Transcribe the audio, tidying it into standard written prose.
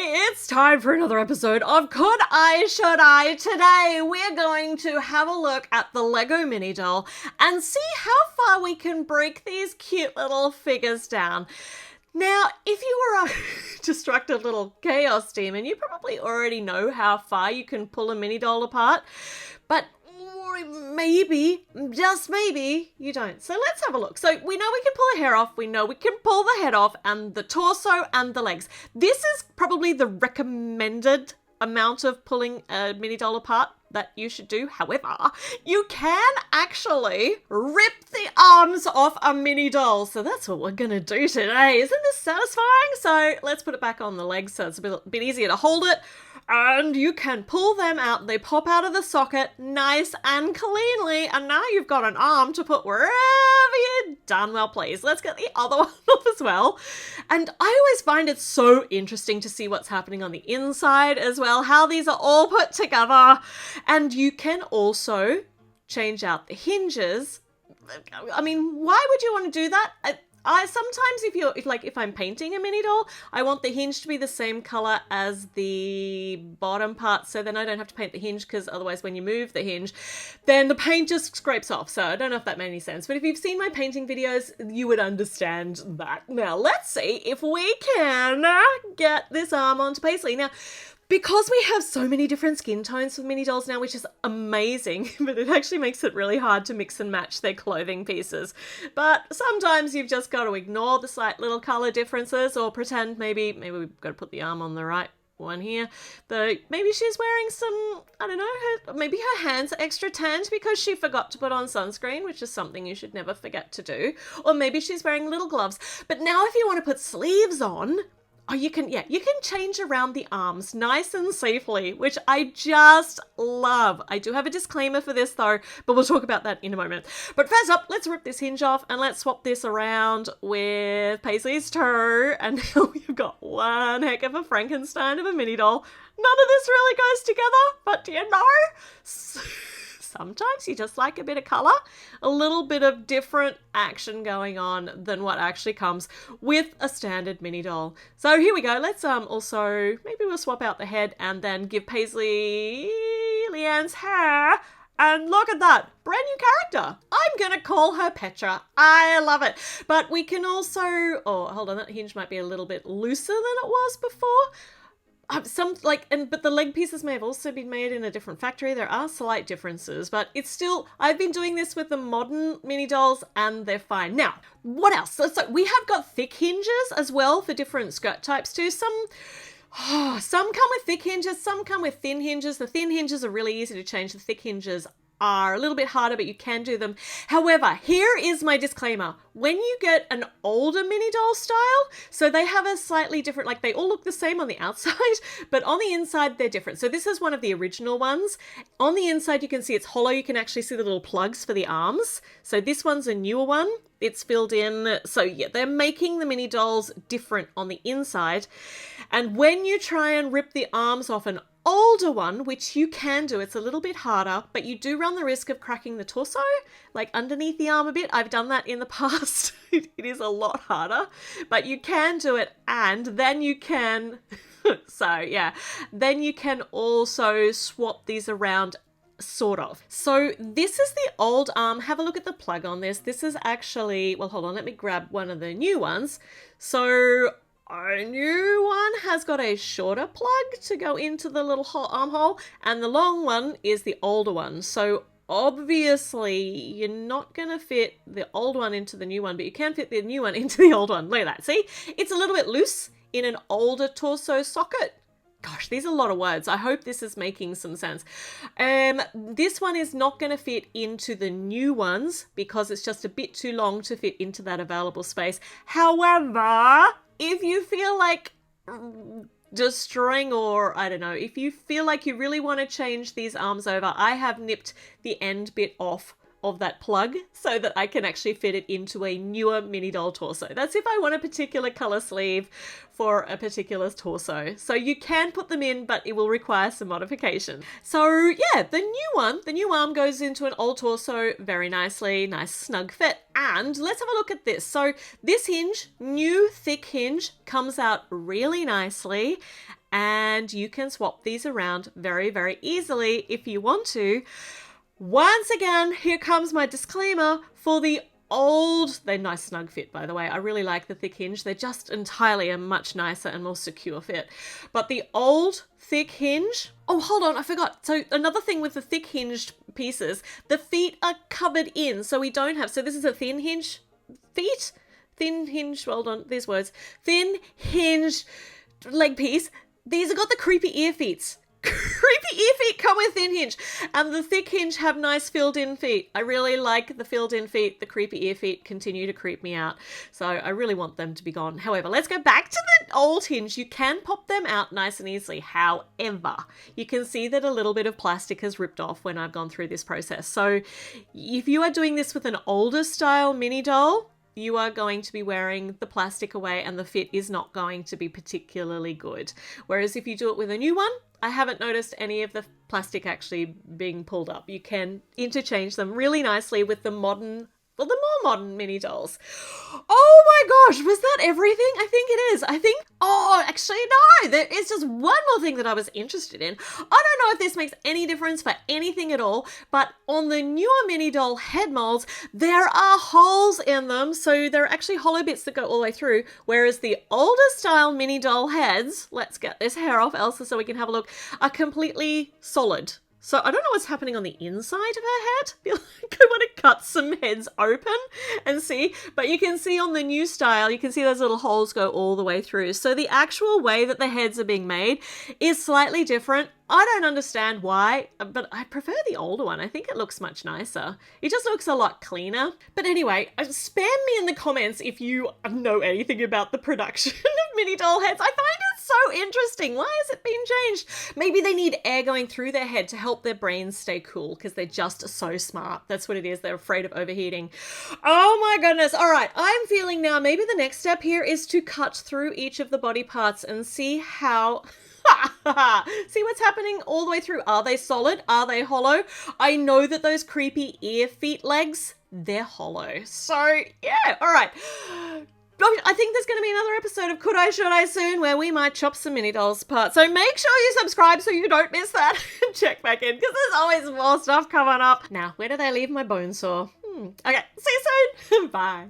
it's time for another episode of Could I, Should I? Today we're going to have a look at the Lego mini doll and see how far we can break these cute little figures down. Now, if you were a destructive little chaos demon, you probably already know how far you can pull a mini doll apart, but maybe, just maybe, you don't. So let's have a look. So we know we can pull a hair off, we know we can pull the head off, and the torso and the legs. This is probably the recommended amount of pulling a mini doll apart that you should do. However, you can actually rip the arms off a mini doll. So that's what we're gonna do today. Isn't this satisfying? So let's put it back on the legs so it's a bit easier to hold it. And you can pull them out. They pop out of the socket nice and cleanly. And now you've got an arm to put wherever you're done. Well, please, let's get the other one off as well. And I always find it so interesting to see what's happening on the inside as well, how these are all put together. And you can also change out the hinges. I mean, why would you want to do that? I sometimes if I'm painting a mini doll, I want the hinge to be the same color as the bottom part, so then I don't have to paint the hinge, because otherwise when you move the hinge, then the paint just scrapes off. So I don't know if that made any sense, but if you've seen my painting videos, you would understand that. Now let's see if we can get this arm onto Paisley. Now, because we have so many different skin tones for mini dolls now, which is amazing, but it actually makes it really hard to mix and match their clothing pieces. But sometimes you've just got to ignore the slight little color differences, or pretend maybe we've got to put the arm on the right one here. Maybe she's wearing some, I don't know, maybe her hands are extra tanned because she forgot to put on sunscreen, which is something you should never forget to do. Or maybe she's wearing little gloves. But now if you want to put sleeves on, you can change around the arms nice and safely, which I just love. I do have a disclaimer for this though, but we'll talk about that in a moment. But first up, let's rip this hinge off and let's swap this around with Paisley's toe. And now we've got one heck of a Frankenstein of a mini doll. None of this really goes together, but do you know? Sometimes you just like a bit of colour, a little bit of different action going on than what actually comes with a standard mini doll. So here we go. Let's also, maybe we'll swap out the head and then give Paisley Leanne's hair. And look at that, brand new character. I'm going to call her Petra. I love it. But we can also, oh, hold on, that hinge might be a little bit looser than it was before. But the leg pieces may have also been made in a different factory. There are slight differences, but it's still, I've been doing this with the modern mini dolls and they're fine. Now, what else? So we have got thick hinges as well for different skirt types too. Some come with thick hinges, some come with thin hinges. The thin hinges are really easy to change. The thick hinges are a little bit harder, but you can do them. However, here is my disclaimer. When you get an older mini doll style, so they have a slightly different, like they all look the same on the outside, but on the inside they're different. So this is one of the original ones. On the inside you can see it's hollow. You can actually see the little plugs for the arms. So this one's a newer one. It's filled in. So yeah, they're making the mini dolls different on the inside. And when you try and rip the arms off an older one, which you can do, it's a little bit harder, but you do run the risk of cracking the torso, like underneath the arm a bit. I've done that in the past. It is a lot harder, but you can do it. And then you can, then you can also swap these around, sort of. So this is the old arm. Have a look at the plug on this. This is actually, well, hold on, let me grab one of the new ones. So our new one has got a shorter plug to go into the little armhole, and the long one is the older one. So obviously you're not going to fit the old one into the new one, but you can fit the new one into the old one. Look at that. See, it's a little bit loose in an older torso socket. Gosh, these are a lot of words. I hope this is making some sense. This one is not going to fit into the new ones because it's just a bit too long to fit into that available space. However, if you feel like destroying, or I don't know, if you feel like you really want to change these arms over, I have nipped the end bit off of that plug so that I can actually fit it into a newer mini doll torso. That's if I want a particular color sleeve for a particular torso. So you can put them in, but it will require some modification. So yeah, the new arm goes into an old torso very nicely, nice snug fit. And let's have a look at this. So this hinge, new thick hinge, comes out really nicely. and you can swap these around very, very easily if you want to. Once again, here comes my disclaimer for the old, they're nice snug fit, by the way. I really like the thick hinge. They're just entirely a much nicer and more secure fit. But the old thick hinge, oh, hold on, I forgot. So another thing with the thick hinged pieces, the feet are covered in, so we don't have, so this is a thin hinge feet, thin hinge, hold on, these words, thin hinged leg piece. These have got the creepy ear feet. Creepy ear feet come with thin hinge, and the thick hinge have nice filled in feet. I really like the filled in feet. The creepy ear feet continue to creep me out, so I really want them to be gone. However, let's go back to the old hinge. You can pop them out nice and easily. However, you can see that a little bit of plastic has ripped off when I've gone through this process. So if you are doing this with an older style mini doll, you are going to be wearing the plastic away and the fit is not going to be particularly good. Whereas if you do it with a new one, I haven't noticed any of the plastic actually being pulled up. You can interchange them really nicely with the modern, well, the more modern mini dolls. Oh my gosh, was that everything? I think it is. Oh, actually no, there is just one more thing that I was interested in. I don't know if this makes any difference for anything at all, but on the newer mini doll head molds, there are holes in them, so there are actually hollow bits that go all the way through, whereas the older style mini doll heads, let's get this hair off Elsa so we can have a look, are completely solid. So I don't know what's happening on the inside of her head. I feel like I want to cut some heads open and see. But you can see on the new style, you can see those little holes go all the way through. So the actual way that the heads are being made is slightly different. I don't understand why, but I prefer the older one. I think it looks much nicer. It just looks a lot cleaner. But anyway, spam me in the comments if you know anything about the production of mini doll heads. I find it so interesting. Why has it been changed? Maybe they need air going through their head to help their brains stay cool because they're just so smart. That's what it is. They're afraid of overheating. Oh my goodness. All right. I'm feeling now maybe the next step here is to cut through each of the body parts and see how... See what's happening all the way through. Are they solid? Are they hollow? I know that those creepy ear feet legs, they're hollow. So yeah, all right. I think there's going to be another episode of Could I, Should I soon where we might chop some mini dolls apart. So make sure you subscribe so you don't miss that and check back in because there's always more stuff coming up. Now, where do they leave my bone saw? Okay, see you soon. Bye.